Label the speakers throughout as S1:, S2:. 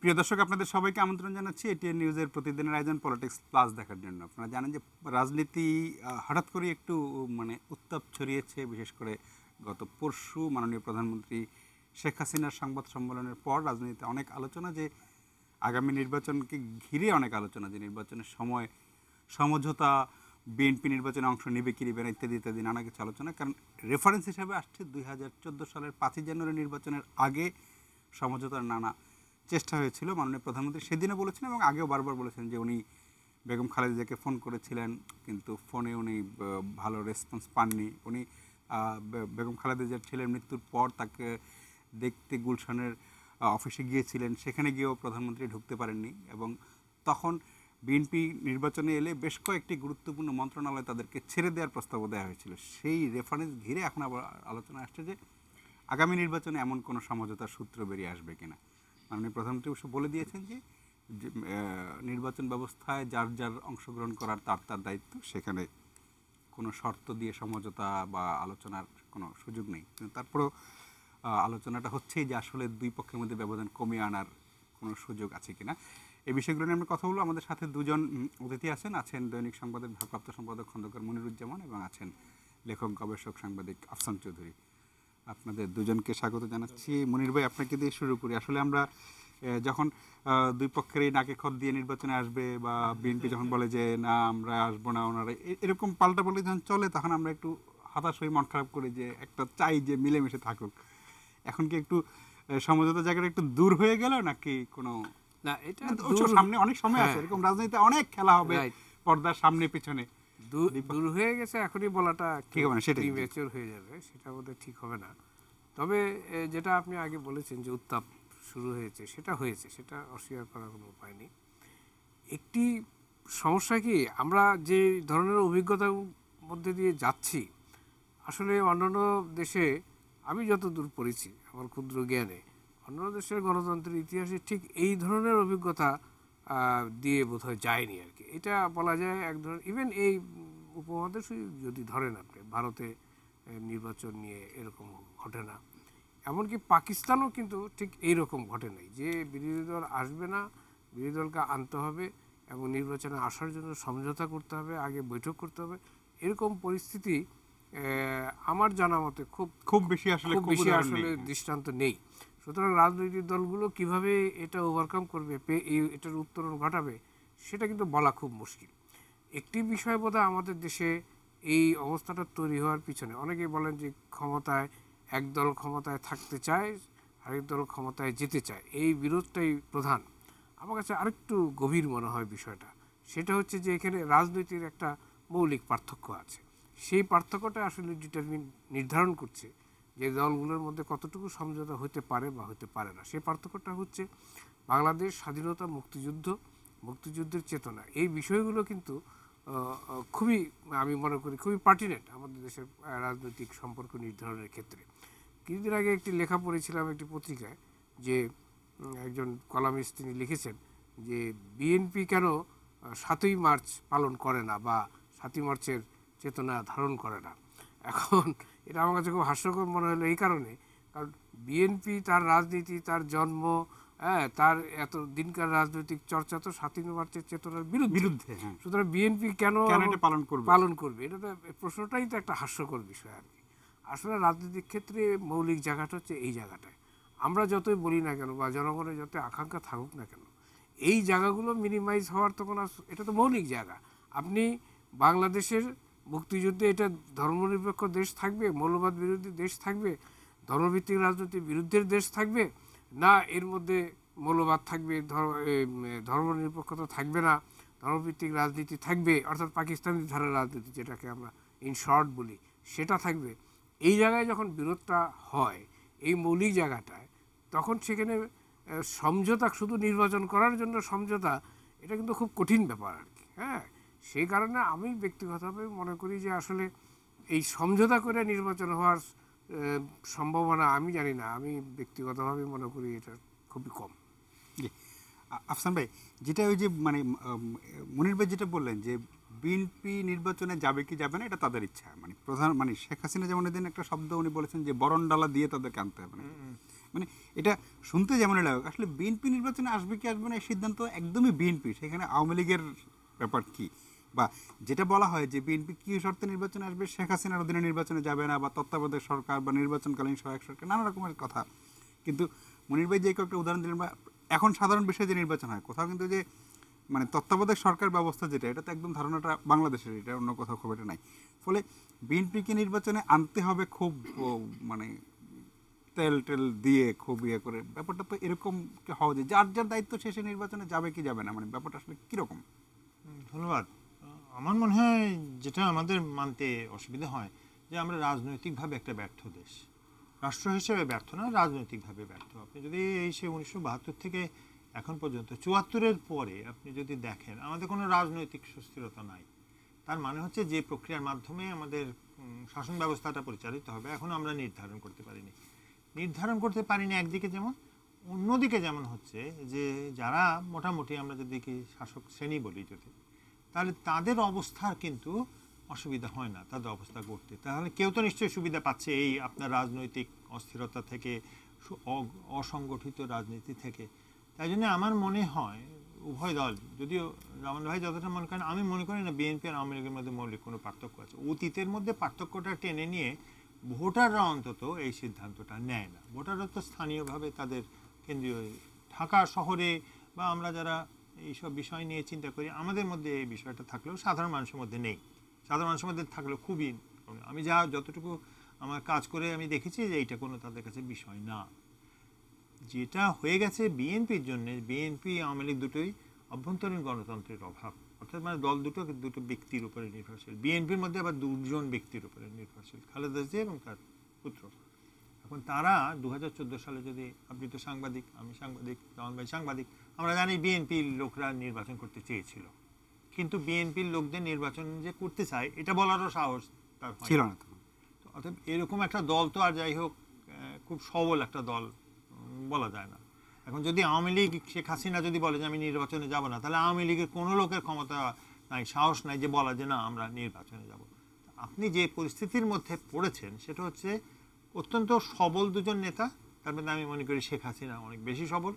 S1: প্রিয় দর্শক, আপনাদের সবাইকে আমন্ত্রণ জানাচ্ছি এটিএন নিউজের প্রতিদিনের আয়োজন পলিটিক্স প্লাস দেখার জন্য। আপনারা জানেন যে রাজনীতি হঠাৎ করে একটু উত্তাপ ছড়িয়েছে, বিশেষ করে গত পরশু মাননীয় প্রধানমন্ত্রী শেখ হাসিনার সংবাদ সম্মেলনের পর রাজনীতিতে অনেক আলোচনা, যে আগামী নির্বাচনকে ঘিরে অনেক আলোচনা, যে নির্বাচনের সময় সমঝোতা, বিএনপি নির্বাচনে অংশ নেবে কি নেবে না ইত্যাদি ইত্যাদি নানা কিছু আলোচনা। কারণ রেফারেন্স হিসাবে আসছে 2014 সালের 5ই জানুয়ারি নির্বাচনের আগে সমঝোতার নানা চেষ্টা হয়েছিল। মাননীয় প্রধানমন্ত্রী সেদিনও বলেছেন এবং আগেও বারবার বলেছেন যে উনি বেগম খালেদা জিয়াকে ফোন করেছিলেন, কিন্তু ফোনে উনি ভালো রেসপন্স পাননি। উনি বেগম খালেদা জিয়ার ছেলের মৃত্যুর পর তাকে দেখতে গুলশানের অফিসে গিয়েছিলেন, সেখানে গিয়েও প্রধানমন্ত্রী ঢুকতে পারেননি। এবং তখন বিএনপি নির্বাচনে এলে বেশ কয়েকটি গুরুত্বপূর্ণ মন্ত্রণালয় তাদেরকে ছেড়ে দেওয়ার প্রস্তাবও দেওয়া হয়েছিল। সেই রেফারেন্স ঘিরে এখন আবার আলোচনা আসছে যে আগামী নির্বাচনে এমন কোনো সমঝোতার সূত্র বেরিয়ে আসবে কিনা। মাননীয় প্রধানমন্ত্রী অবশ্য বলে দিয়েছেন যে নির্বাচন ব্যবস্থায় যার যার অংশগ্রহণ করার তার তার দায়িত্ব, সেখানে কোনো শর্ত দিয়ে সমঝোতা বা আলোচনার কোনো সুযোগ নেই। কিন্তু তারপরেও আলোচনাটা হচ্ছেই যে আসলে দুই পক্ষের মধ্যে ব্যবধান কমিয়ে আনার কোনো সুযোগ আছে কিনা। এই বিষয়গুলো নিয়ে আমরা কথা বলবো। আমাদের সাথে দুজন অতিথি আছেন দৈনিক সংবাদের ভারপ্রাপ্ত সম্পাদক খন্দকার মনিরুজ্জামান এবং আছেন লেখক গবেষক সাংবাদিক আফসান চৌধুরী। আপনাদের দুজনকে স্বাগত জানাচ্ছি। মনির ভাই, আপনাকে দিয়ে শুরু করি। আসলে আমরা যখন দুই পক্ষেরই নাকে খত দিয়ে নির্বাচনে আসবে বা বিএনপি যখন বলে যে না আমরা আসবো না, ওনারা এরকম পাল্টা পাল্টি যখন চলে, তখন আমরা একটু হতাশ হয়ে মন খারাপ করি যে একটা চাই যে মিলেমিশে থাকুক। এখন কি একটু সমঝোতা জায়গাটা একটু দূর হয়ে গেল নাকি কোনো
S2: না? এটা
S1: সামনে অনেক সময় আছে, এরকম রাজনীতিতে অনেক খেলা হবে পর্দার সামনে পিছনে।
S2: দূর হয়ে গেছে এখনই বলাটা
S1: ঠিক হবে না, সেটা
S2: প্রিমেচিওর হয়ে যাবে, সেটা বোধহয় ঠিক হবে না। তবে যেটা আপনি আগে বলেছেন যে উত্তাপ শুরু হয়েছে, সেটা হয়েছে, সেটা অস্বীকার করার কোনো উপায় নেই। একটি সমস্যা কি, আমরা যে ধরনের অভিজ্ঞতার মধ্যে দিয়ে যাচ্ছি, আসলে অন্যান্য দেশে আমি যত দূর পড়েছি আমার ক্ষুদ্র জ্ঞানে, অন্যান্য দেশের গণতন্ত্রের ইতিহাসে ঠিক এই ধরনের অভিজ্ঞতা দিয়ে বোধহয় যায়নি আর কি। এটা বলা যায় এক ধরনের, ইভেন এই উপমহাদেশে যদি ধরেন আপনি, ভারতে নির্বাচন নিয়ে এরকম ঘটে না, এমনকি পাকিস্তানও কিন্তু ঠিক এইরকম ঘটে নাই যে বিরোধী দল আসবে না, বিরোধী দলকে আনতে হবে এবং নির্বাচনে আসার জন্য সমঝোতা করতে হবে, আগে বৈঠক করতে হবে, এরকম পরিস্থিতি আমার জানা মতে খুব বেশি আসলে দৃষ্টান্ত নেই। সুতরাং রাজনৈতিক দলগুলো কিভাবে এটা ওভারকাম করবে, এটার উত্তরণ ঘটাবে, সেটা কিন্তু বলা খুব মুশকিল। একটি বিষয় বোধহয় আমাদের দেশে এই অবস্থাটা তৈরি হওয়ার পিছনে, অনেকেই বলেন যে ক্ষমতায় একদল ক্ষমতায় থাকতে চায়, আরেক দল ক্ষমতায় যেতে চায়, এই বিরোধটাই প্রধান। আমার কাছে আরেকটু গভীর মনে হয় বিষয়টা, সেটা হচ্ছে যে এখানে রাজনীতির একটা মৌলিক পার্থক্য আছে। সেই পার্থক্যটা আসলে নির্ধারণ করছে যে দলগুলোর মধ্যে কতটুকু সমঝোতা হতে পারে বা হতে পারে না। সেই পার্থক্যটা হচ্ছে বাংলাদেশ স্বাধীনতা, মুক্তিযুদ্ধের চেতনা, এই বিষয়গুলো কিন্তু খুবই, আমি মনে করি খুবই পার্টিনেন্ট আমাদের দেশের রাজনৈতিক সম্পর্ক নির্ধারণের ক্ষেত্রে। কিছুদিন আগে একটি লেখা পড়েছিলাম একটি পত্রিকায়, যে একজন কলামিস্ট তিনি লিখেছেন যে বিএনপি কেন 7ই মার্চ পালন করে না বা 7ই মার্চের চেতনা ধারণ করে না। এখন এটা আমার কাছে খুব হাস্যকর মনে হলো এই কারণে, কারণ বিএনপি তার রাজনীতি, তার জন্ম, তার এত দিনকার রাজনৈতিক চর্চা তো 7ই মার্চের চেতনার বিরুদ্ধে। সুতরাং বিএনপি কেন পালন করবে, এটা তো প্রশ্নটাই তো একটা হাস্যকর বিষয় আর কি। আসলে রাজনৈতিক ক্ষেত্রে মৌলিক জায়গাটা হচ্ছে এই জায়গাটায়। আমরা যতই বলি না কেন বা জনগণের যত আকাঙ্ক্ষা থাকুক না কেন, এই জায়গাগুলো মিনিমাইজ হওয়ার তো কোনো, এটা তো মৌলিক জায়গা। আপনি বাংলাদেশের মুক্তিযুদ্ধে এটা ধর্মনিরপেক্ষ দেশ থাকবে, মৌলবাদ বিরোধী দেশ থাকবে, ধর্মভিত্তিক রাজনীতির বিরুদ্ধের দেশ থাকবে, না এর মধ্যে মৌলবাদ থাকবে, ধর্মনিরপেক্ষতা থাকবে না, ধর্মভিত্তিক রাজনীতি থাকবে, অর্থাৎ পাকিস্তানি ধারার রাজনীতি যেটাকে আমরা ইন শর্ট বলি, সেটা থাকবে। এই জায়গায় যখন বিরোধটা হয়, এই মৌলিক জায়গাটায়, তখন সেখানে সমঝোতা, শুধু নির্বাচন করার জন্য সমঝোতা, এটা কিন্তু খুব কঠিন ব্যাপার আর কি। সেই কারণে আমি ব্যক্তিগতভাবে মনে করি যে আসলে এই সমঝোতা করে নির্বাচন হওয়ার সম্ভাবনা আমি জানি না, আমি ব্যক্তিগতভাবে মনে করি এটা খুবই কম।
S1: আফসান ভাই, যেটা ওই যে মনির ভাই যেটা বললেন যে বিএনপি নির্বাচনে যাবে কি যাবে না এটা তাদের ইচ্ছা, প্রধান শেখ হাসিনা যেমন এদিন একটা শব্দ উনি বলেছেন যে বরণডালা দিয়ে তাদেরকে আনতে হবে না, মানে এটা শুনতে যেমনই লাগুক, আসলে বিএনপি নির্বাচনে আসবে কি আসবে না এই সিদ্ধান্ত একদমই বিএনপি, সেখানে আওয়ামী লীগের ব্যাপার কি? বা যেটা বলা হয় যে বিএনপি কি শর্তে নির্বাচনে আসবে, শেখ হাসিনার অধীনে নির্বাচনে যাবে না, বা তত্ত্বাবধায়ক সরকার বা নির্বাচনকালীন সহায়ক সরকার, নানা রকমের কথা। কিন্তু মনির ভাই যে কয়েকটা উদাহরণ দিলেন, বা এখন সাধারণ বিষয়ে যে নির্বাচন হয়, কোথাও কিন্তু যে মানে তত্ত্বাবধায়ক সরকার ব্যবস্থা যেটা, এটা তো একদম ধারণাটা বাংলাদেশের, এটা অন্য কোথাও খুব এটা নাই। ফলে বিএনপিকে নির্বাচনে আনতে হবে খুব মানে তেল টেল দিয়ে খুব ইয়ে করে, ব্যাপারটা তো এরকম হওয়া যায়, যার যার দায়িত্ব শেষে নির্বাচনে যাবে কি যাবে না, মানে ব্যাপারটা আসলে কীরকম?
S3: ধন্যবাদ। আমার মনে হয় যেটা আমাদের মানতে অসুবিধা হয় যে আমরা রাজনৈতিকভাবে একটা ব্যর্থ দেশ, রাষ্ট্র হিসেবে ব্যর্থ না, রাজনৈতিকভাবে ব্যর্থ। আপনি যদি এই সে 1972 থেকে এখন পর্যন্ত 74-এর পরে আপনি যদি দেখেন আমাদের কোনো রাজনৈতিক সুস্থিরতা নাই। তার মানে হচ্ছে যে প্রক্রিয়ার মাধ্যমে আমাদের শাসন ব্যবস্থাটা পরিচালিত হবে এখন আমরা নির্ধারণ করতে পারিনি একদিকে, যেমন অন্যদিকে যেমন হচ্ছে যে যারা মোটামুটি আমরা যদি কি শাসক শ্রেণী বলি যদি, তাহলে তাদের অবস্থার কিন্তু অসুবিধা হয় না তাদের অবস্থা করতে। তাহলে কেউ তো নিশ্চয়ই সুবিধা পাচ্ছে এই আপনার রাজনৈতিক অস্থিরতা থেকে, অসংগঠিত রাজনীতি থেকে। তাই জন্য আমার মনে হয় উভয় দল, যদিও রামান ভাই যতটা মনে করেন, আমি মনে করি না বিএনপি আর আওয়ামী লীগের মধ্যে মৌলিক কোনো পার্থক্য আছে। অতীতের মধ্যে পার্থক্যটা টেনে নিয়ে ভোটাররা অন্তত এই সিদ্ধান্তটা নেয় না। ভোটাররা তো স্থানীয়ভাবে তাদের কেন্দ্রীয় ঢাকা শহরে বা আমরা যারা এইসব বিষয় নিয়ে চিন্তা করি, আমাদের মধ্যে এই বিষয়টা থাকলেও সাধারণ মানুষের মধ্যে নেই। সাধারণ মানুষের মধ্যে থাকলেও খুবই, আমি যতটুকু আমার কাজ করে আমি দেখেছি যে এইটা কোনো তাদের কাছে বিষয় না। যেটা হয়ে গেছে বিএনপির জন্য, বিএনপি আওয়ামী লীগ দুটোই অভ্যন্তরীণ গণতন্ত্রের অভাব, অর্থাৎ মানে দল দুটো ব্যক্তির উপরে নির্ভরশীল। বিএনপির মধ্যে আবার দুজন ব্যক্তির উপরে নির্ভরশীল, খালেদা জিয়া এবং তার পুত্র। এখন তারা 2014 সালে, যদি আপনি তো সাংবাদিক, আমি সাংবাদিক, রামান ভাই সাংবাদিক, আমরা জানি বিএনপির লোকরা নির্বাচন করতে চেয়েছিল, কিন্তু বিএনপির লোকদের নির্বাচন যে করতে চায় এটা বলারও সাহস তার ছিল না। অর্থাৎ এরকম একটা দল তো আর যাই হোক খুব সবল একটা দল বলা যায় না। এখন যদি আওয়ামী লীগ, শেখ হাসিনা যদি বলে যে আমি নির্বাচনে যাব না, তাহলে আওয়ামী লীগের কোনো লোকের ক্ষমতা নাই, সাহস নাই যে বলা যে না আমরা নির্বাচনে যাব। আপনি যে পরিস্থিতির মধ্যে পড়েছেন সেটা হচ্ছে অত্যন্ত সবল দুজন নেতা, তার মধ্যে আমি মনে করি শেখ হাসিনা অনেক বেশি সবল।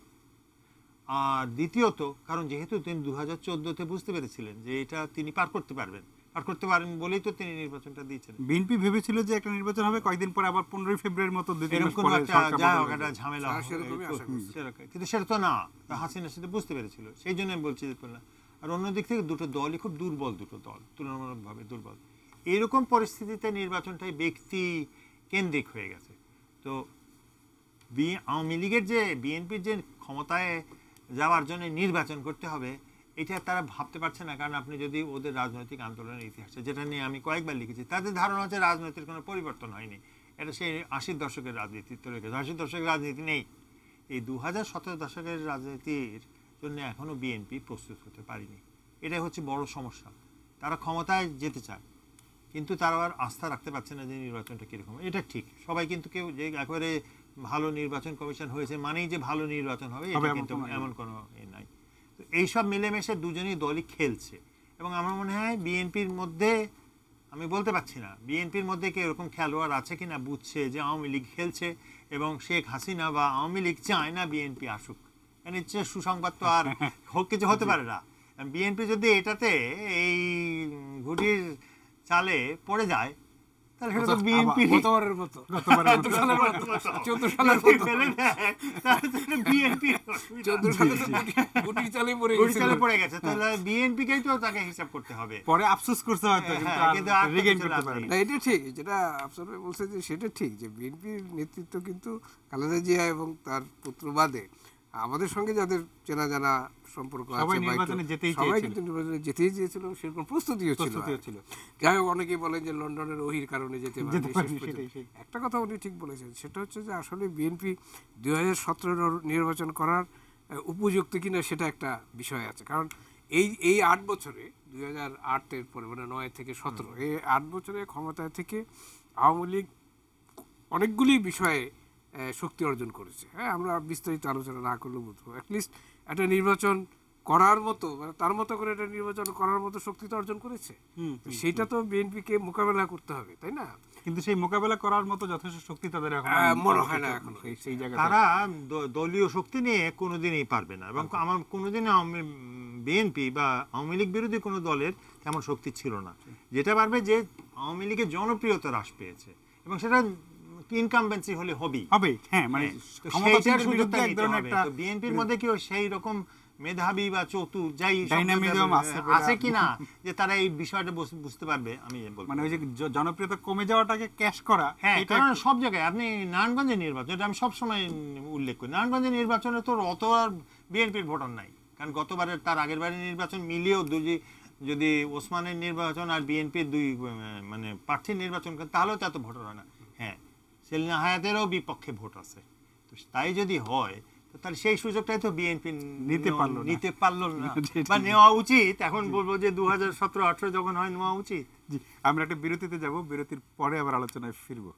S3: আর দ্বিতীয়ত, কারণ যেহেতু তিনি 2014-তে বুঝতে পেরেছিলেন যে এটা তিনি পার করতে পারেন বলেই তো তিনি নির্বাচনটা দিয়েছেন।
S1: বিএনপি ভেবেছিল যে একটা নির্বাচন হবে, কয়েকদিন পরে আবার 15 ফেব্রুয়ারির মতো
S3: একটা ঝামেলা, কিন্তু সেটা তো না, হাসিনা সেটা বুঝতে পেরেছিল, সেই জন্য আমি বলছি। আর অন্যদিক থেকে দুটো দলই খুব দুর্বল, দুটো দল তুলনামূলকভাবে দুর্বল। এরকম পরিস্থিতিতে নির্বাচনটাই ব্যক্তি কেন্দ্রিক হয়ে গেছে। তো আওয়ামী লীগের যে বিএনপির যে ক্ষমতায় যাওয়ার জন্য নির্বাচন করতে হবে, এটা তারা ভাবতে পারছে না। কারণ আপনি যদি ওদের রাজনৈতিক আন্দোলনের ইতিহাসটা, যেটা নিয়ে আমি কয়েকবার লিখেছি, তাদের ধারণা হচ্ছে রাজনীতির কোনো পরিবর্তন হয়নি, এটা সেই 80-র দশকের রাজনীতি তো রেখেছে। 80-র দশকের রাজনীতি নেই, এই 2017 দশকের রাজনীতির জন্য এখনও বিএনপি প্রস্তুত হতে পারেনি। এটাই হচ্ছে বড় সমস্যা। তারা ক্ষমতায় যেতে চায়, কিন্তু তারা আর আস্থা রাখতে পারছে না যে নির্বাচনটা কীরকম। এটা ঠিক, সবাই কিন্তু কেউ যে একেবারে ভালো নির্বাচন কমিশন হয়েছে মানেই যে ভালো নির্বাচন হবে এটা কিন্তু এমন কোনো নাই। তো এইসব মিলেমিশে দুজনই দলই খেলছে, এবং আমার মনে হয় বিএনপির মধ্যে, আমি বলতে পারছি না বিএনপির মধ্যে কি এরকম খেলোয়াড় আছে কিনা বুঝছে যে আওয়ামী লীগ খেলছে এবং শেখ হাসিনা বা আওয়ামী লীগ চায় না বিএনপি আসুক। মানে সুসংবাদ তো আর কিছু হতে পারে না। বিএনপি যদি এটাতে এই ঘুটির চালে পড়ে যায়, তাহলে সেটা তো বিএনপি গতবারের মতো 14 সালের মতো 14 সালের মতো বিএনপি 14 সালে তো গুটির চালে পড়ে গেছে, তাহলে বিএনপিকেই তো তাকে হিসাব করতে হবে।
S1: পরে আফসোস করতে হয়তো, কিন্তু রিগেইন করতে পারে
S2: না। এটা ঠিক, যেটা আফসোস বলছে যে সেটা ঠিক, যে বিএনপির নেতৃত্ব কিন্তু খালেদা জিয়া এবং তার পুত্র বাদে আমাদের সঙ্গে যাদের চেনা জানা সম্পর্ক আছে, সবাই কিন্তু নির্বাচনে যেতেই চেয়েছিল, সেরকম প্রস্তুতিও ছিল। যাই হোক, অনেকেই বলেন যে লন্ডনের ওহির কারণে যেতে পারে। একটা কথা উনি ঠিক বলেছেন, সেটা হচ্ছে যে আসলে বিএনপি 2017 নির্বাচন করার উপযুক্ত কিনা সেটা একটা বিষয় আছে। কারণ এই 8 বছরে 2008-এর পরে, মানে 9 থেকে 17, এই 8 বছরে ক্ষমতায় থেকে আওয়ামী লীগ অনেকগুলি বিষয়ে শক্তি অর্জন করেছে। হ্যাঁ, আমরা বিস্তারিত আলোচনা না করলেও বুঝবো। অ্যাটলিস্ট একটা নির্বাচন করার মতো, মানে তার মতো করে এটা নির্বাচন করার মতো শক্তি তো অর্জন করেছে। সেইটা তো বিএনপিকে মোকাবেলা করতে হবে, তাই না?
S1: কিন্তু সেই মোকাবেলা করার মতো যথেষ্ট শক্তি তাদের এখন
S2: মনে হয় না এখন
S1: সেই জায়গায়
S3: তারা দলীয় শক্তি নিয়ে কোনোদিনই পারবে না, এবং আমার কোনোদিন বিএনপি বা আওয়ামী লীগ বিরোধী কোনো দলের তেমন শক্তি ছিল না। যেটা পারবে যে আওয়ামী লীগের জনপ্রিয়তা হ্রাস পেয়েছে, এবং সেটা ইনকামবেন্সি হলে হবেই
S1: হবে। হ্যাঁ, মানে
S3: সেইটার সুযোগটা নিতে হবে। তো বিএনপির মধ্যে কি সেই রকম মেধাবী বা চতুর যাই
S1: ডাইনামিজম
S3: আছে কিনা যে তারা এই বিষয়টা বুঝতে পারবে, আমি বলবো।
S1: মানে ওই যে জনপ্রিয়তা কমে যাওয়াটাকে ক্যাশ করা।
S3: হ্যাঁ, কারণ সব জায়গায় আপনি নারায়ণগঞ্জের নির্বাচন, এটা আমি সবসময় উল্লেখ করি, নারায়ণগঞ্জের নির্বাচনে তো অত আর বিএনপির ভোটার নাই, কারণ গতবারের তার আগের বারের নির্বাচন মিলিয়েও যদি ওসমানের নির্বাচন আর বিএনপির দুই মানে প্রার্থীর নির্বাচন করেন তাহলেও তো এত ভোটার হয় না। হ্যাঁ, সেলিনা হায়াতেরও বিপক্ষে ভোট আছে, তো তাই যদি হয় তাহলে সেই সুযোগটাই তো বিএনপি নিতে পারলো না বা নেওয়া উচিত। এখন বলবো যে 2017-18 যখন হয় নেওয়া উচিত।
S1: জি, আমরা একটা বিরতিতে যাব, বিরতির পরে আবার আলোচনায় ফিরবো।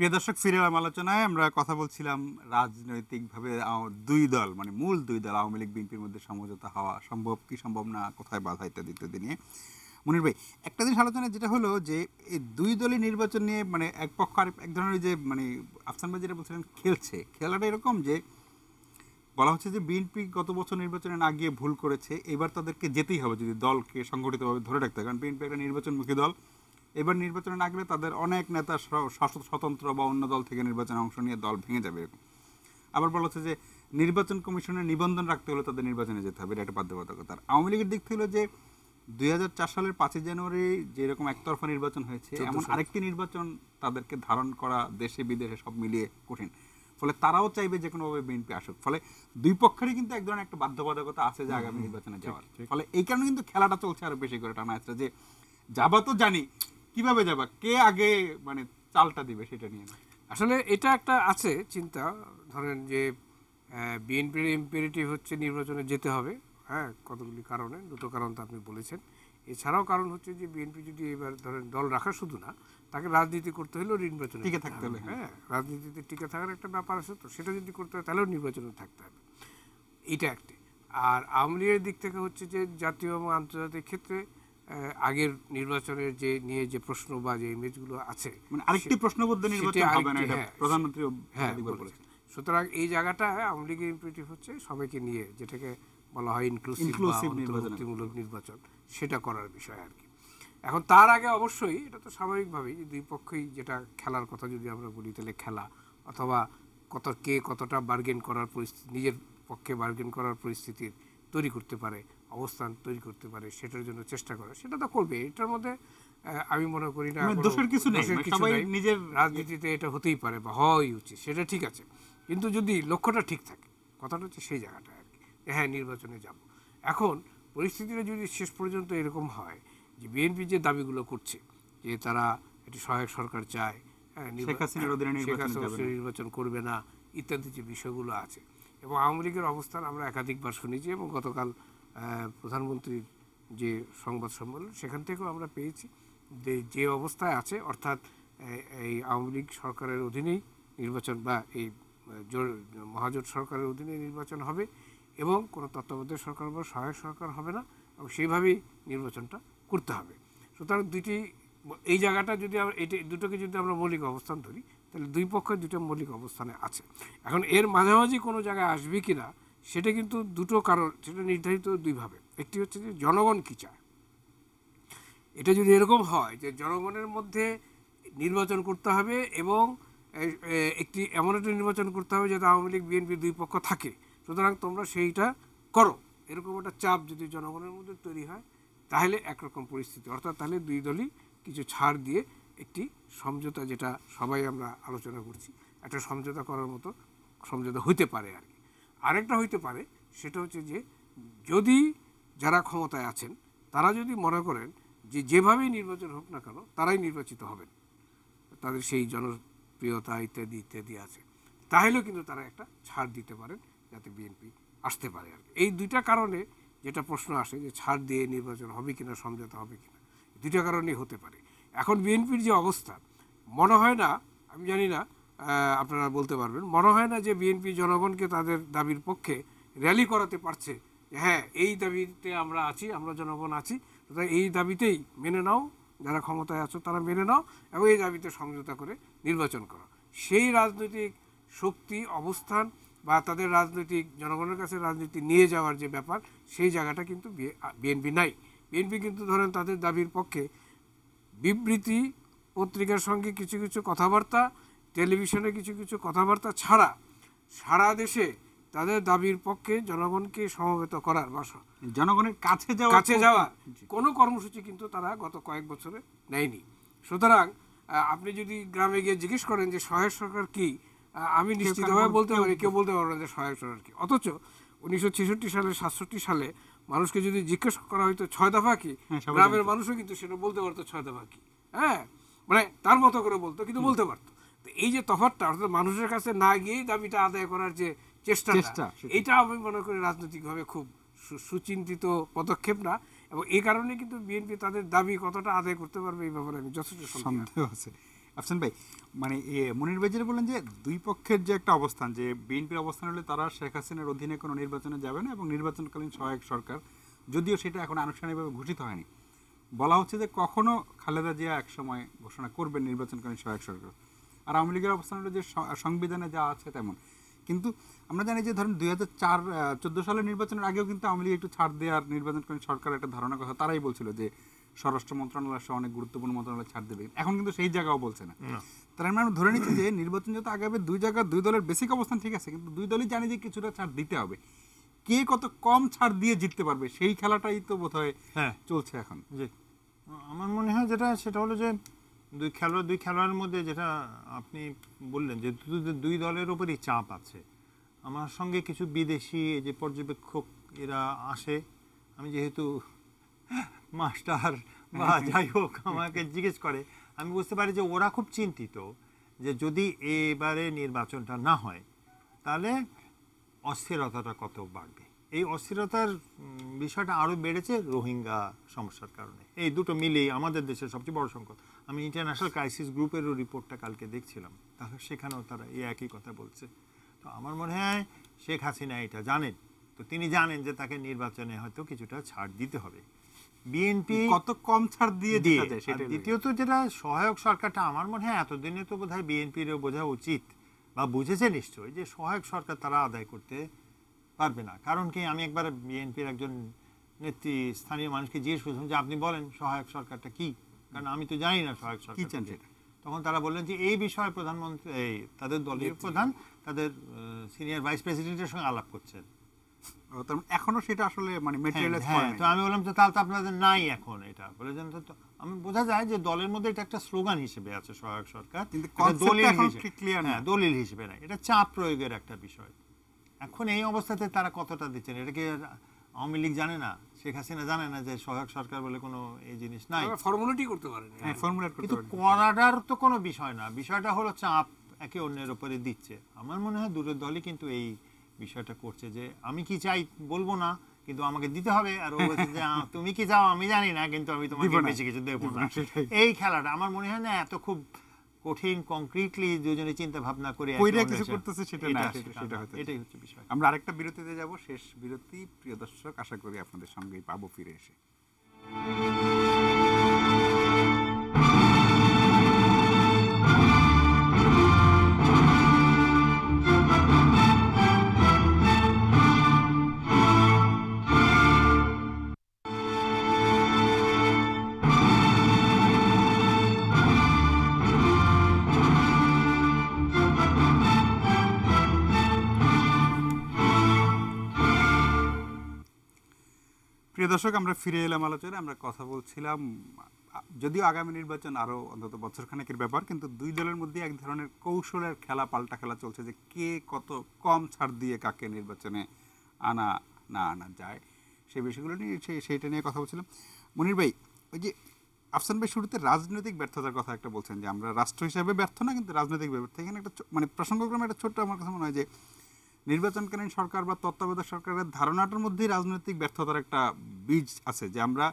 S1: প্রিয় দর্শক, ফিরে এলাম আলোচনায়। আমরা কথা বলছিলাম রাজনৈতিকভাবে দুই দল, মানে মূল দুই দল আওয়ামী লীগ বিএনপির মধ্যে সমঝোতা হওয়া সম্ভব কি সম্ভব না, কোথায় বাধা ইত্যাদি ইত্যাদি নিয়ে। মনির ভাই, একটা জিনিস আলোচনায় যেটা হলো যে এই দুই দলই নির্বাচন নিয়ে মানে এক পক্ষ আর এক ধরনের যে মানে আফসান ভাই যেটা বলছিলেন খেলাটা এরকম যে বলা হচ্ছে যে বিএনপি গত বছর নির্বাচনে না গিয়ে ভুল করেছে, এবার তাদেরকে যেতেই হবে যদি দলকে সংগঠিতভাবে ধরে রাখতে হয়। কারণ বিএনপি একটা নির্বাচনমুখী দল, এবার নির্বাচনে না গেলে তাদের অনেক নেতা স্বতন্ত্র বা অন্য দল থেকে নির্বাচনে অংশ নিয়ে দল ভেঙে যাবে। আবার বলা হচ্ছে যে নির্বাচন কমিশনের নিবন্ধন রাখতে হলে তাদের নির্বাচনে যেতে হবে, এটা একটা বাধ্যবাধকতা। আওয়ামী লীগের দিক থেকে যে 2004 সালের 5 জানুয়ারি যেরকম একতরফা নির্বাচন হয়েছে, এমন আরেকটি নির্বাচন তাদেরকে ধারণ করা দেশে বিদেশে সব মিলিয়ে কঠিন। ফলে তারাও চাইবে যে কোনোভাবে বিএনপি আসুক। ফলে দুই পক্ষেরই কিন্তু এক ধরনের একটা বাধ্যবাধকতা আছে যে আগামী নির্বাচনে যাওয়ার। ফলে এই কারণে কিন্তু খেলাটা চলছে আরো বেশি করে টানা আছে যে যাবা তো জানি, কিভাবে যাবা, কে আগে মানে চালটা দিবে সেটা নিয়ে।
S2: আসলে এটা একটা আছে চিন্তা, ধরেন যে বিএনপির ইম্পেরেটিভ হচ্ছে নির্বাচনে যেতে হবে, হ্যাঁ, কতগুলি কারণে, দুটো কারণ তো আপনি বলেছেন। এছাড়াও কারণ হচ্ছে যে বিএনপি যদি এবার ধরেন দল রাখা শুধু না, তাকে রাজনীতি করতে হলেও নির্বাচনে
S1: টিকে থাকতে হবে।
S2: হ্যাঁ, রাজনীতিতে টিকে থাকার একটা ব্যাপার আছে, তো সেটা যদি করতে হয় তাহলেও নির্বাচনে থাকতে হবে, এইটা একটি। আর আওয়ামী লীগের দিক থেকে হচ্ছে যে জাতীয় এবং আন্তর্জাতিক ক্ষেত্রে আগের নির্বাচনের যে নিয়ে যে প্রশ্ন বা যে ইমেজগুলো আছে,
S1: মানে আরেকটি প্রশ্নবদ্ধ নির্বাচন হবে না, এটা প্রধানমন্ত্রী
S2: বলেছেন। সুতরাং এই জায়গাটা আওয়ামী লীগের ইম্পারেটিভ হচ্ছে সবাইকে নিয়ে, যেটাকে বলা হয় ইনক্লুসিভ নির্বাচন, সেটা করার বিষয় আর কি। এখন তার আগে অবশ্যই এটা তো স্বাভাবিকভাবেই দুই পক্ষই যেটা খেলার কথা যদি আমরা বলি, তাহলে খেলা অথবা কে কতটা বার্গেন করার পরিস্থিতি, নিজের পক্ষে বার্গেন করার পরিস্থিতি তৈরি করতে পারে, অবস্থান তৈরি করতে পারে, সেটার জন্য চেষ্টা করে, সেটা তো করবে। এটার মধ্যে আমি মনে করি না
S1: দোষের কিছু নেই, সবাই নিজের
S2: রাজনীতিতে এটা হতেই পারে বা হওয়াই উচিত, সেটা ঠিক আছে। কিন্তু যদি লক্ষ্যটা ঠিক থাকে, কথাটা হচ্ছে সেই জায়গাটা আর কি, হ্যাঁ নির্বাচনে যাব। এখন পরিস্থিতিটা যদি শেষ পর্যন্ত এরকম হয় যে বিএনপি যে দাবিগুলো করছে যে তারা একটি সহায়ক সরকার চায়, নির্বাচন করবে না ইত্যাদি যে বিষয়গুলো আছে, এবং আওয়ামী লীগের অবস্থান আমরা একাধিকবার শুনেছি, এবং গতকাল প্রধানমন্ত্রীর যে সংবাদ সম্মেলন সেখান থেকেও আমরা পেয়েছি যে অবস্থায় আছে, অর্থাৎ এই আওয়ামী লীগ সরকারের অধীনেই নির্বাচন বা এই মহাজোট সরকারের অধীনে নির্বাচন হবে, এবং কোনো তত্ত্বাবধায়ক সরকার বা সহায়ক সরকার হবে না, এবং সেইভাবেই নির্বাচনটা করতে হবে। সুতরাং এই জায়গাটা যদি দুটোকে যদি আমরা মৌলিক অবস্থান ধরি, তাহলে দুই পক্ষের দুটো মৌলিক অবস্থানে আছে। এখন এর মাঝামাঝি কোনো জায়গায় আসবে কি না, সেটা কিন্তু দুটো কারণ, সেটা নির্ধারিত দুইভাবে। একটি হচ্ছে যে জনগণ কী চায়। এটা যদি এরকম হয় যে জনগণের মধ্যে নির্বাচন করতে হবে, এবং একটি এমন একটা নির্বাচন করতে হবে যাতে আওয়ামী লীগ বিএনপি দুই পক্ষ থাকে, সুতরাং তোমরা সেইটা করো, এরকম একটা চাপ যদি জনগণের মধ্যে তৈরি হয়, তাহলে একরকম পরিস্থিতি, অর্থাৎ তাহলে দুই দলই কিছু ছাড় দিয়ে একটি সমঝোতা, যেটা সবাই আমরা আলোচনা করছি, একটা সমঝোতা করার মতো সমঝোতা হইতে পারে আর কি। আরেকটা হইতে পারে সেটা হচ্ছে যে যদি যারা ক্ষমতায় আছেন তারা যদি মনে করেন যে যেভাবেই নির্বাচন হোক না কেন তারাই নির্বাচিত হবেন, তাদের সেই জনপ্রিয়তা ইত্যাদি ইত্যাদি আছে, তাহলেও কিন্তু তারা একটা ছাড় দিতে পারেন যাতে বিএনপি আসতে পারে আর কি। এই দুইটা কারণে যেটা প্রশ্ন আসে যে ছাড় দিয়ে নির্বাচন হবে কিনা, সমঝোতা হবে কিনা, দুইটা কারণেই হতে পারে। এখন বিএনপির যে অবস্থা, মনে হয় না, আমি জানি না আপনারা বলতে পারবেন, মনে হয় না যে বিএনপি জনগণকে তাদের দাবির পক্ষে র্যালি করাতে পারছে যে হ্যাঁ এই দাবিতে আমরা আছি, আমরা জনগণ আছি, তাই এই দাবিতেই মেনে নাও, যারা ক্ষমতায় আছো তারা মেনে নাও এবং এই দাবিতে সমঝোতা করে নির্বাচন করো। সেই রাজনৈতিক শক্তি, অবস্থান বা তাদের রাজনৈতিক জনগণের কাছে রাজনীতি নিয়ে যাওয়ার যে ব্যাপার, সেই জায়গাটা কিন্তু বিএনপি নাই। বিএনপি কিন্তু ধরেন তাদের দাবির পক্ষে বিবৃতি, পত্রিকার সঙ্গে কিছু কিছু কথাবার্তা, টেলিভিশনে কিছু কিছু কথাবার্তা ছাড়া সারা দেশে তাদের দাবির পক্ষে জনগণকে সমবেত করার বা
S1: জনগণের কাছে
S2: যাওয়া কোনো কর্মসূচি কিন্তু তারা গত কয়েক বছরে নেয়নি। সুতরাং আপনি যদি গ্রামে গিয়ে জিজ্ঞেস করেন যে সহায়ক সরকার কি, আমি নিশ্চিতভাবে বলতে পারি কেউ বলতে পারবে না যে সহায়ক সরকার কি। অথচ 1966 সালে 67 সালে মানুষকে যদি জিজ্ঞেস করা হয়তো 6 দফা কি, গ্রামের মানুষও কিন্তু সেটা বলতে পারতো 6 দফা কি, হ্যাঁ, মানে তার মতো করে বলতো, কিন্তু বলতে পারতো। তো এই যে তফাৎটা, অর্থাৎ মানুষের কাছে না গিয়েই দাবিটা আদায় করার যে চেষ্টা, এইটা আমি মনে করি রাজনৈতিকভাবে খুব সুচিন্তিত পদক্ষেপ না, এবং এই কারণে কিন্তু বিএনপি তাদের দাবি কতটা আদায় করতে পারবে এই ব্যাপারে আমি যথেষ্ট
S1: সন্দেহ আছে। আফসান ভাই, মানে মনির ভাই যেটা বললেন যে দুই পক্ষের যে একটা অবস্থান, যে বিএনপির অবস্থান হলে তারা শেখ হাসিনার অধীনে কোনো নির্বাচনে যাবে না এবং নির্বাচনকালীন সহায়ক সরকার, যদিও সেটা এখন আনুষ্ঠানিকভাবে ঘোষিত হয়নি, বলা হচ্ছে যে কখনো খালেদা জিয়া একসময় ঘোষণা করবেন নির্বাচনকালীন সহায়ক সরকার। আর আওয়ামী লীগের অবস্থান হলো যে সংবিধানে যা আছে তেমন। কিন্তু আমরা জানি যে ধরেন 2014 সালের নির্বাচনের আগেও কিন্তু আওয়ামী লীগ একটু ছাড় দেওয়ার নির্বাচনকালীন সরকার একটা ধারণার কথা তারাই বলছিল যে স্বরাষ্ট্র মন্ত্রণালয় সহ অনেক গুরুত্বপূর্ণ মন্ত্রণালয় ছাড় দেবে। এখন কিন্তু সেই জায়গাও বলছে না। তার মানে আমরা ধরে নিচ্ছি যে নির্বাচন যত আগাবে দুই জায়গার দুই দলের বেসিক অবস্থান ঠিক আছে, কিন্তু দুই দলই জানে যে কিছুটা ছাড় দিতে হবে। কে কত কম ছাড় দিয়ে জিততে পারবে সেই খেলাটাই তো বোধহয় চলছে এখন।
S3: জি, আমার মনে হয় যেটা, সেটা হলো যে দুই খেলোয়াড়ের মধ্যে যেটা আপনি বললেন যে দুই দলের উপরই চাপ আছে। আমার সঙ্গে কিছু বিদেশি যে পর্যবেক্ষক এরা আসে, আমি যেহেতু মাস্টার বা যাই হোক আমাকে জিজ্ঞেস করে, আমি বুঝতে পারি যে ওরা খুব চিন্তিত যে যদি এবারে নির্বাচনটা না হয় তাহলে অস্থিরতাটা কত বাড়বে। এই অস্থিরতার বিষয়টা আরও বেড়েছে রোহিঙ্গা সমস্যার কারণে। এই দুটো মিলেই আমাদের দেশের সবচেয়ে বড় সংকট। আমি ইন্টারন্যাশনাল ক্রাইসিস গ্রুপেরও রিপোর্টটা কালকে দেখছিলাম, তাহলে সেখানেও তারা এই একই কথা বলছে। তো আমার মনে হয় শেখ হাসিনা এটা জানেন, তো তিনি জানেন যে তাকে নির্বাচনে হয়তো কিছুটা ছাড় দিতে হবে। বিএনপি
S1: কত কম ছাড় দিয়ে দিতে যায় সেটা।
S3: দ্বিতীয়ত যেটা সহায়ক সরকারটা, আমার মনে হয় এতদিনে তো বোধহয় বিএনপিরও বোঝা উচিত বা বুঝেছে নিশ্চয়ই যে সহায়ক সরকার তারা আদায় করতে পারবে না। কারণ কি, আমি একবার বিএনপির একজন নেত্রী স্থানীয় মানুষকে জিজ্ঞেস করছিলাম যে আপনি বলেন সহায়ক সরকারটা কি, কারণ আমি তো জানি না সহায়ক সরকার কি। তখন তারা বললেন যে এই বিষয়ে প্রধানমন্ত্রী, তাদের দলীয় প্রধান তাদের সিনিয়র ভাইস প্রেসিডেন্টের সঙ্গে আলাপ করছেন।
S1: এখনো সেটা আসলে মানে ম্যাটেরিয়ালাইজ করে নাই।
S3: তো আমি বললাম যে তাহলে তো আপনাদের নাই এখন এটা বলেছেন। তো আমি বোঝা যায় যে দলের মধ্যে এটা একটা স্লোগান হিসেবে আছে সহায়ক সরকার,
S1: কিন্তু
S3: দলিল হিসেবে না, এটা চাপ প্রয়োগের একটা বিষয়। এখন এই অবস্থাতে তারা কতটা দিচ্ছেন, এটা কি আওয়ামী লীগ জানে না, শেখ হাসিনা জানে না যে সহায়ক সরকার বলে কোনো এই জিনিস নাই,
S2: ফর্মুলেটি করতে পারেন।
S3: কিন্তু করাটার তো কোনো বিষয় না, বিষয়টা হলো চাপ একে অন্যের উপরে দিচ্ছে। আমার মনে হয় দুটো দলই কিন্তু এই বিষয়টা করছে যে আমি কি চাই বলবো না, কিন্তু আমাকে দিতে হবে, আর ও বলছে যে তুমি কি চাও আমি জানি না, কিন্তু আমি তোমাকে বেশি কিছু দেবো না। এই খেলাটা আমার মনে হয় না এত খুব কঠিন কংক্রিটলি দুজনে চিন্তা ভাবনা করে
S1: কিছু করতেছে সেটা না,
S3: এটাই হচ্ছে বিষয়।
S1: আমরা আরেকটা বিরতিতে যাব, শেষ বিরতি। প্রিয় দর্শক, আশা করি আপনাদের সঙ্গেই পাবো ফিরে এসে। প্রিয় দর্শক, আমরা ফিরে এলাম আলোচনায়। আমরা কথা বলছিলাম, যদিও আগামী নির্বাচন আরও অন্তত বছরখানেকের ব্যাপার, কিন্তু দুই দলের মধ্যে এক ধরনের কৌশলের খেলা, পাল্টা খেলা চলছে যে কে কত কম ছাড় দিয়ে কাকে নির্বাচনে আনা না আনা যায়, সেই বিষয়গুলো নিয়ে সেইটা নিয়ে কথা বলছিলাম। মনির ভাই, ওই যে আফসান ভাই শুরুতে রাজনৈতিক ব্যর্থতার কথা একটা বলছেন যে আমরা রাষ্ট্র হিসাবে ব্যর্থ না, কিন্তু রাজনৈতিক ব্যর্থ। এখানে একটা মানে প্রসঙ্গক্রমে একটা ছোট্ট আমার কাছে মনে হয় যে নির্বাচনকালীন সরকার বা তত্ত্বাবধায়ক সরকারের ধারণাটার মধ্যেই রাজনৈতিক ব্যর্থতার একটা বীজ আছে, যে আমরা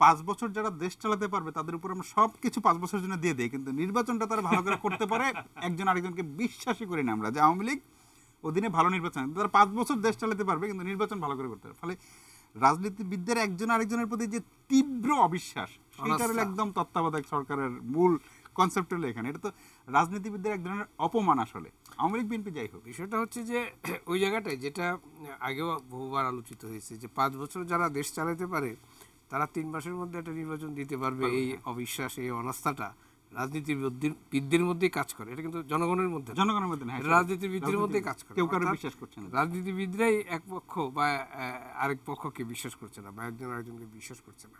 S1: 5 বছর যারা দেশ চালাতে পারবে তাদের উপর আমরা সব কিছু 5 বছরের জন্য দিয়ে দিই, কিন্তু নির্বাচনটা তারা ভালো করে করতে পারে একজন আরেকজনকে বিশ্বাসই করি না আমরা, যে আওয়ামী লীগ অধীনে ভালো নির্বাচন, তারা 5 বছর দেশ চালাতে পারবে কিন্তু নির্বাচন ভালো করে করতে পারবে। ফলে রাজনীতিবিদদের একজন আরেকজনের প্রতি যে তীব্র অবিশ্বাস, সেটা হলো একদম তত্ত্বাবধায়ক সরকারের মূল কনসেপ্ট হলো এখানে। এটা তো রাজনীতিবিদদের এক ধরনের অপমান আসলে, আওয়ামী লীগ বিএনপি যাই হোক।
S2: বিষয়টা হচ্ছে যে ওই জায়গাটায় যেটা আগেও বহুবার আলোচিত হয়েছে যে 5 বছর যারা দেশ চালাতে পারে তারা 3 মাসের মধ্যে একটা নির্বাচন দিতে পারবে, এই অবিশ্বাস, এই অনাস্থাটা রাজনীতিবিদদের মধ্যেই কাজ করে। এটা কিন্তু জনগণের মধ্যে,
S1: জনগণের মধ্যে না,
S2: রাজনীতিবিদদের মধ্যেই কাজ করে।
S1: কেউ কারো বিশ্বাস করছে না,
S2: রাজনীতিবিদরাই এক পক্ষ বা আরেক পক্ষকে বিশ্বাস করছে না, বা একজন আরেকজনকে বিশ্বাস করছে না।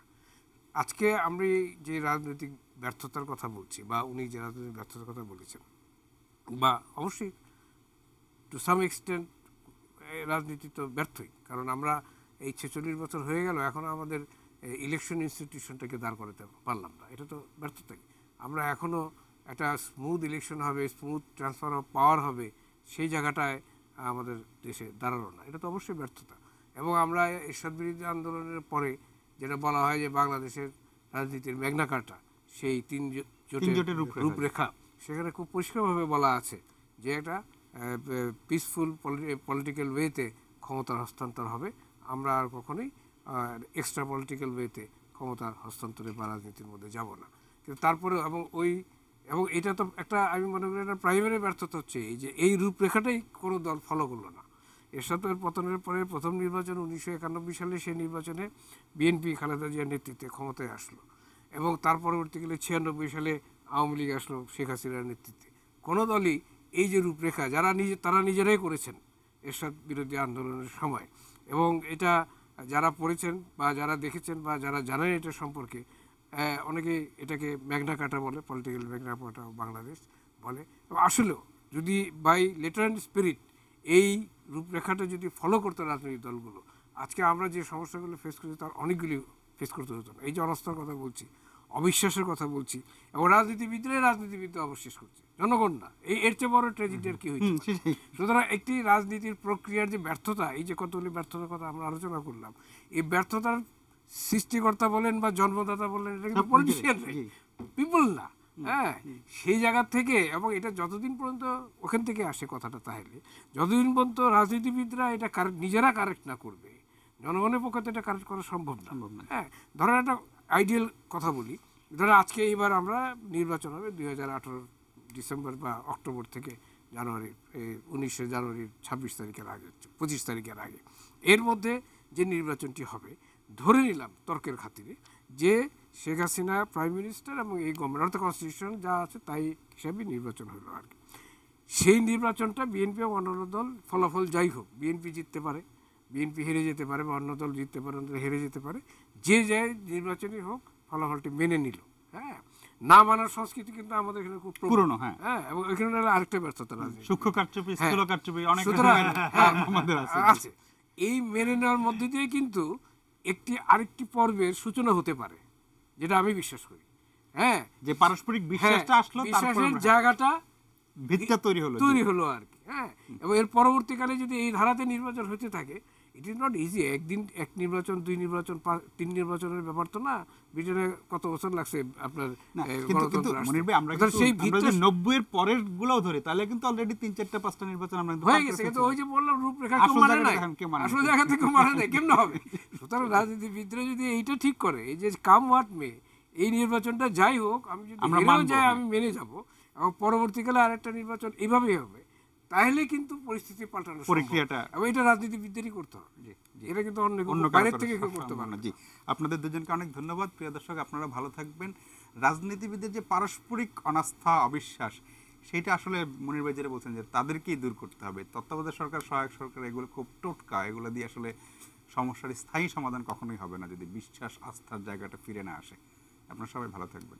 S2: আজকে আমরা যে রাজনৈতিক ব্যর্থতার কথা বলছি, বা উনি যে রাজনৈতিক ব্যর্থতার কথা বলেছেন, বা অবশ্যই টু সাম এক্সটেন্ট রাজনীতি তো ব্যর্থই, কারণ আমরা এই 46 বছর হয়ে গেল এখনো আমাদের ইলেকশন ইনস্টিটিউশনটাকে দাঁড় করাতে পারলাম না। এটা তো ব্যর্থতাই। আমরা এখনও একটা স্মুথ ইলেকশন হবে, স্মুথ ট্রান্সফার অফ পাওয়ার হবে, সেই জায়গাটায় আমাদের দেশে দাঁড়ালো না। এটা তো অবশ্যই ব্যর্থতা। এবং আমরা এরশাদ বিরোধী আন্দোলনের পরে যেটা বলা হয় যে বাংলাদেশের রাজনীতির ম্যাগনা কার্টা, সেই 3 জোটের রূপরেখা, সেখানে খুব পরিষ্কারভাবে বলা আছে যে একটা পিসফুল পলিটিক্যাল ওয়েতে ক্ষমতার হস্তান্তর হবে। আমরা আর কখনোই এক্সট্রা পলিটিক্যাল ওয়েতে ক্ষমতার হস্তান্তরে বা রাজনীতির মধ্যে যাব না। কিন্তু তারপরে এবং এটা তো একটা, আমি মনে করি একটা প্রাইমারি ব্যর্থতা হচ্ছে এই যে এই রূপরেখাটাই কোনো দল ফলো করলো না। এরশাদের পতনের পরে প্রথম নির্বাচন 1991 সালে, সেই নির্বাচনে বিএনপি খালেদা জিয়ার নেতৃত্বে ক্ষমতায় আসলো, এবং তার পরবর্তীকালে 96 সালে আওয়ামী লীগ আসলো শেখ হাসিনার নেতৃত্বে। কোনো দলই এই যে রূপরেখা তারা নিজেরাই করেছেন এরশাদ বিরোধী আন্দোলনের সময়, এবং এটা যারা পড়েছেন বা যারা দেখেছেন বা যারা জানেন এটা সম্পর্কে, অনেকে এটাকে ম্যাগনা কার্টা বলে, পলিটিক্যাল ম্যাগনা কার্টা বাংলাদেশ বলে। আসলেও যদি বাই লেটার অ্যান্ড স্পিরিট এই রূপরেখাটা যদি ফলো করতো রাজনৈতিক দলগুলো, আজকে আমরা যে সমস্যাগুলো ফেস করছি তার অনেকগুলি ফেস করতে হতো না। এই যে অনাস্থার কথা বলছি, অবিশ্বাসের কথা বলছি, এবং রাজনীতিবিদরা অবিশ্বাস করছে, জনগণ না। এর চেয়ে বড় ট্র্যাজেডি আর কি হয়েছে। সুতরাং একটি রাজনীতির প্রক্রিয়ার যে ব্যর্থতা, এই যে কতগুলি ব্যর্থতার কথা আমরা আলোচনা করলাম, এই ব্যর্থতার সৃষ্টিকর্তা বলেন বা জন্মদাতা বলেন, এটা কিন্তু পলিটিশিয়ান পিপল না। হ্যাঁ, সেই জায়গা থেকে, এবং এটা যতদিন পর্যন্ত ওখান থেকে আসে কথাটা, তাহলে যতদিন পর্যন্ত রাজনীতিবিদরা এটা নিজেরা কারেক্ট না করবে, জনগণের পক্ষে তো এটা কারেক্ট করা সম্ভব না। হ্যাঁ, ধরেন একটা আইডিয়াল কথা বলি, ধরেন আজকে এইবার আমরা নির্বাচন হবে 2018 ডিসেম্বর বা অক্টোবর থেকে জানুয়ারি, 19 জানুয়ারির 26 তারিখের আগে, 25 তারিখের আগে, এর মধ্যে যে নির্বাচনটি হবে, ধরে নিলাম তর্কের খাতিরে যে শেখ হাসিনা প্রাইম মিনিস্টার এবং এই গভর্নমেন্ট, অর্থাৎ কনস্টিটিউশন যা আছে তাই হিসাবে নির্বাচন হলো আর কি। সেই নির্বাচনটা বিএনপি এবং অন্যান্য দল, ফলাফল যাই হোক, বিএনপি জিততে পারে, বিএনপি হেরে যেতে পারে, বা অন্য দল জিততে পারে, হেরে যেতে পারে, যে যায় নির্বাচনই হোক ফলাফলটি মেনে নিল। হ্যাঁ, না মানার সংস্কৃতি কিন্তু আমাদের এখানে খুব পুরনো। হ্যাঁ, এবং এখানে আরেকটা ব্যর্থতা
S1: সূক্ষ্ম কারচুপি, স্থূল কারচুপি অনেক আমাদের
S2: আছে। এই মেনে নেওয়ার মধ্যে দিয়ে কিন্তু আরেকটি পর্বের সূচনা হতে পারে, যেটা আমি বিশ্বাস করি। হ্যাঁ, যে
S1: পারস্পরিক বিশ্বাসটা আসলো,
S2: বিশ্বাসের জায়গাটা
S1: ভিতটা তৈরি হলো
S2: আর কি। হ্যাঁ, এবং এর পরবর্তীকালে যদি এই ধারাতে নির্বাচন হতে থাকে, ইট ইজ নট ইজি। একদিন এক নির্বাচন, 2 নির্বাচন, 3 নির্বাচনের ব্যাপার তো না। ব্রিটেনে কত বছর লাগছে আপনার।
S1: সেই 90 এর পরের গুলোও ধরে, তাহলে কিন্তু অলরেডি 3, 4, 5টা নির্বাচন আমরা
S2: হয়ে গেছে। কিন্তু ওই যে বললাম, রূপরেখা কেউ মানে নাই, আসল জায়গা থেকে মানে নাই, কেমন হবে? সুতরাং রাজনীতিবিদরা যদি এইটা ঠিক করে, এই যে কাম হোয়াট মে, এই নির্বাচনটা যাই হোক, আমি যদি হেরেও যাই আমি মেনে যাব, এবং পরবর্তীকালে আরেকটা নির্বাচন এইভাবেই হবে, তাহলে কিন্তু পরিস্থিতি পাল্টানো প্রক্রিয়াটা, এবং এটা রাজনীতিবিদদেরই করতে হবে। এটা কিন্তু অন্য বাইরের থেকে কেউ করতে পারে না।
S1: জি, আপনাদের দুজনকে অনেক ধন্যবাদ। প্রিয় দর্শক, আপনারা ভালো থাকবেন। রাজনীতিবিদদের যে পারস্পরিক অনাস্থা, অবিশ্বাস, সেইটা আসলে মনির ভাই যেটা বলছেন যে তাদেরকেই দূর করতে হবে। তত্ত্বাবধায়ক সরকার, সহায়ক সরকার, এগুলো খুব টোটকা, এগুলো দিয়ে আসলে সমস্যার স্থায়ী সমাধান কখনোই হবে না যদি বিশ্বাস, আস্থার জায়গাটা ফিরে না আসে। আপনারা সবাই ভালো থাকবেন।